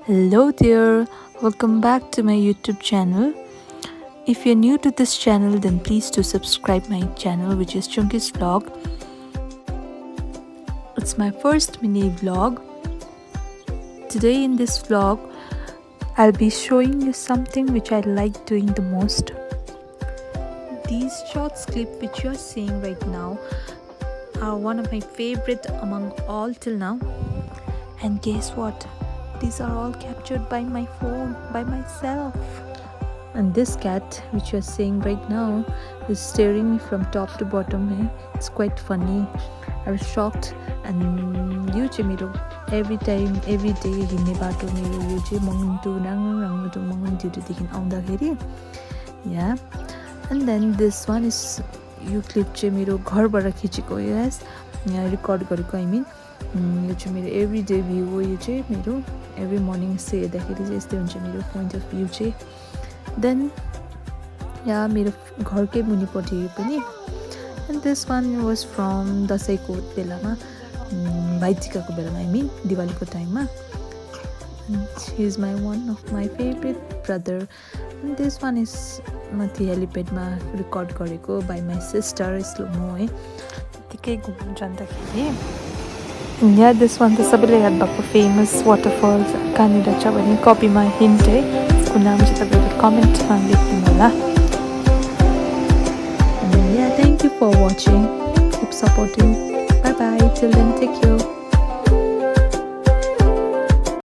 Hello there, welcome back to my YouTube channel. If you're new to this channel, then please do subscribe my channel, which is Chunky's Vlog. It's my first mini vlog. Today in this vlog, I'll be showing you something which I like doing the most. These shorts clip which you're seeing right now are one of my favorite among all till now. And guess what? These are all captured by my phone, by myself. And this cat, which you're seeing right now, is staring me from top to bottom. It's quite funny. I was shocked. And you chimiro every time, every day, hinne bato mero you che manguntu rangutu manguntu to dikin aunda kheri. Yeah. And then this one is you clip chimiro ghar bara khicheko, yes. Record gareko, I mean. यो चाहिँ मेरो every day view हो. यो चाहिँ मेरो every morning यस्तो हेर्दाखेरि चाहिँ यस्तै हुन्छ मेरो पोइन्ट अफ भ्यू चाहिँ. देन या मेरो घरकै मुनिपट्टि पनि. And this one was from दसैँको बेलामा, भाइटिकाको बेलामा, आई मिन दिवालीको टाइममा. He is my one of my favourite brother. And this one is माथि हेलिप्याडमा रेकर्ड गरेको बाई माई सिस्टर स्लोमो है. त्यतिकै घुम्नु जाँदाखेरि या दिस वान त सबैले याद भएको फेमस वाटरफल कहाँनिर छ भने कपीमा हिन्ट है. यसको नाम चाहिँ तपाईँले कमेन्टमा लेखिदिनु होला. Yeah thank you for watching. Keep supporting. Bye bye. Till then take care.